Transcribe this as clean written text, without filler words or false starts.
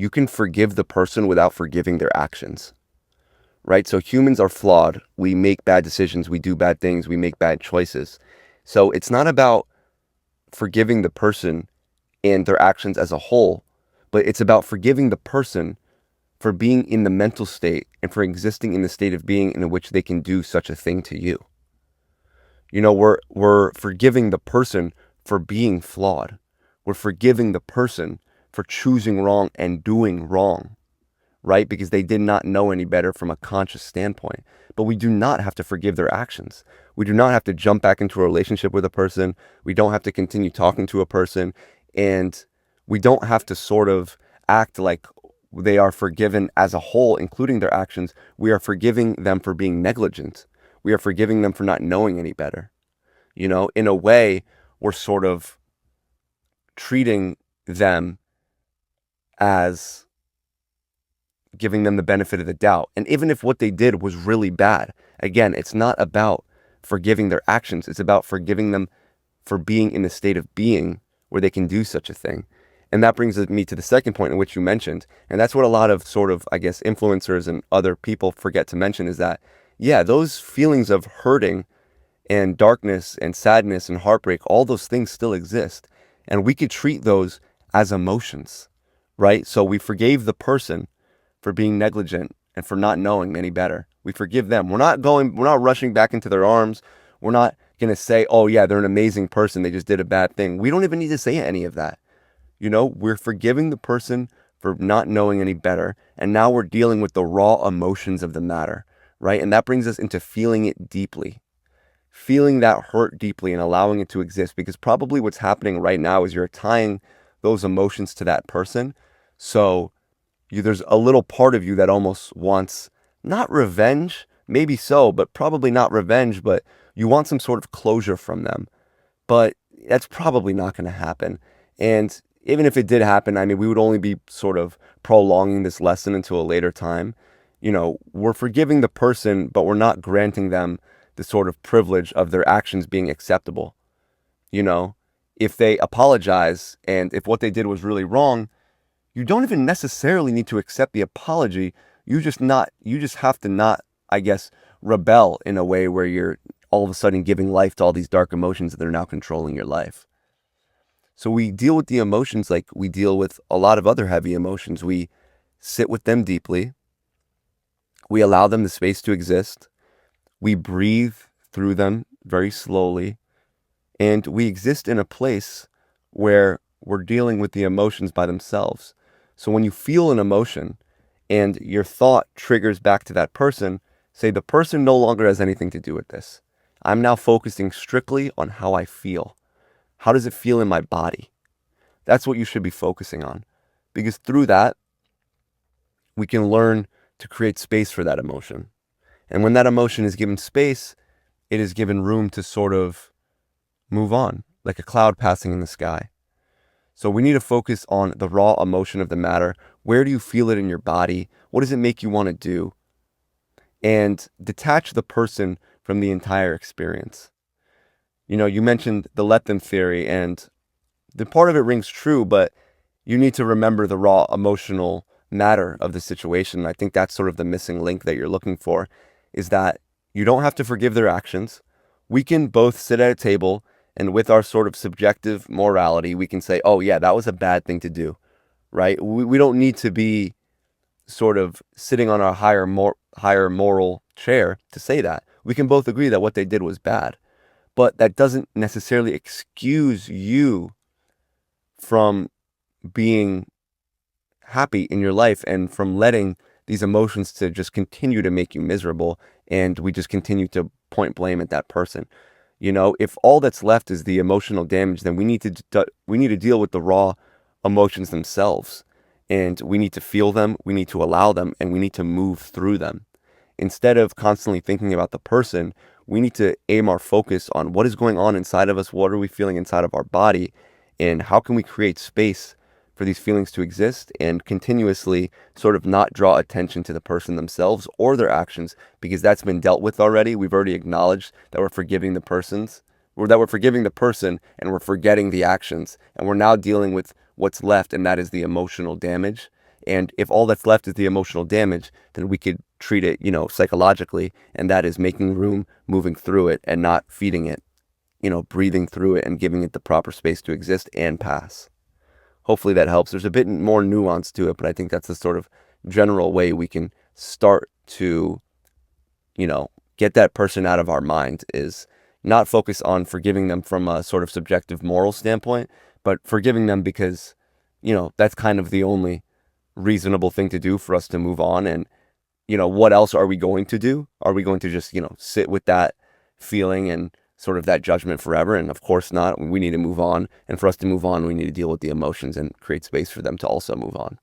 you can forgive the person without forgiving their actions, right? So humans are flawed. We make bad decisions. We do bad things. We make bad choices. So it's not about forgiving the person and their actions as a whole, but it's about forgiving the person for being in the mental state and for existing in the state of being in which they can do such a thing to you. You know, we're forgiving the person for being flawed. We're forgiving the person for choosing wrong and doing wrong, right? Because they did not know any better from a conscious standpoint. But we do not have to forgive their actions. We do not have to jump back into a relationship with a person. We don't have to continue talking to a person. And we don't have to sort of act like they are forgiven as a whole, including their actions. We are forgiving them for being negligent. We are forgiving them for not knowing any better. You know, in a way, we're sort of treating them as giving them the benefit of the doubt. And even if what they did was really bad, again, it's not about forgiving their actions. It's about forgiving them for being in the state of being where they can do such a thing. And that brings me to the second point in which you mentioned. And that's what a lot of sort of, I guess, influencers and other people forget to mention is that, yeah, those feelings of hurting and darkness and sadness and heartbreak, all those things still exist. And we could treat those as emotions, right? So we forgave the person for being negligent and for not knowing any better. We forgive them. We're not rushing back into their arms. We're not going to say, oh yeah, they're an amazing person. They just did a bad thing. We don't even need to say any of that. You know, we're forgiving the person for not knowing any better. And now we're dealing with the raw emotions of the matter, right? And that brings us into feeling it deeply, feeling that hurt deeply and allowing it to exist. Because probably what's happening right now is you're tying those emotions to that person. So there's a little part of you that almost wants not revenge, maybe so, but probably not revenge, but you want some sort of closure from them. But that's probably not going to happen. And even if it did happen, I mean, we would only be sort of prolonging this lesson into a later time. You know, we're forgiving the person, but we're not granting them the sort of privilege of their actions being acceptable. You know, if they apologize and if what they did was really wrong, you don't even necessarily need to accept the apology. You just have to not, I guess, rebel in a way where you're all of a sudden giving life to all these dark emotions that are now controlling your life. So we deal with the emotions like we deal with a lot of other heavy emotions. We sit with them deeply. We allow them the space to exist. We breathe through them very slowly. And we exist in a place where we're dealing with the emotions by themselves. So when you feel an emotion and your thought triggers back to that person, say the person no longer has anything to do with this. I'm now focusing strictly on how I feel. How does it feel in my body? That's what you should be focusing on. Because through that, we can learn to create space for that emotion. And when that emotion is given space, it is given room to sort of move on, like a cloud passing in the sky. So we need to focus on the raw emotion of the matter. Where do you feel it in your body? What does it make you want to do? And detach the person from the entire experience. You know, you mentioned the let them theory, and the part of it rings true, but you need to remember the raw emotional matter of the situation. I think that's sort of the missing link that you're looking for, is that you don't have to forgive their actions. We can both sit at a table and with our sort of subjective morality, we can say, oh yeah, that was a bad thing to do, right? We don't need to be sort of sitting on a higher moral chair to say that. We can both agree that what they did was bad, but that doesn't necessarily excuse you from being happy in your life and from letting these emotions to just continue to make you miserable, and we just continue to point blame at that person. You know, if all that's left is the emotional damage, then we need to deal with the raw emotions themselves, and we need to feel them, we need to allow them, and we need to move through them. Instead of constantly thinking about the person, we need to aim our focus on what is going on inside of us, what are we feeling inside of our body, and how can we create space for these feelings to exist and continuously sort of not draw attention to the person themselves or their actions, because that's been dealt with already. We've already acknowledged that we're forgiving the persons, or that we're forgiving the person and we're forgetting the actions. And we're now dealing with what's left, and that is the emotional damage. And if all that's left is the emotional damage, then we could treat it, psychologically, and that is making room, moving through it, and not feeding it, breathing through it and giving it the proper space to exist and pass. Hopefully that helps. There's a bit more nuance to it, but I think that's the sort of general way we can start to, get that person out of our mind, is not focus on forgiving them from a sort of subjective moral standpoint, but forgiving them because, that's kind of the only reasonable thing to do for us to move on. And, what else are we going to do? Are we going to just, sit with that feeling and sort of that judgment forever? And of course not. We need to move on. And for us to move on, we need to deal with the emotions and create space for them to also move on.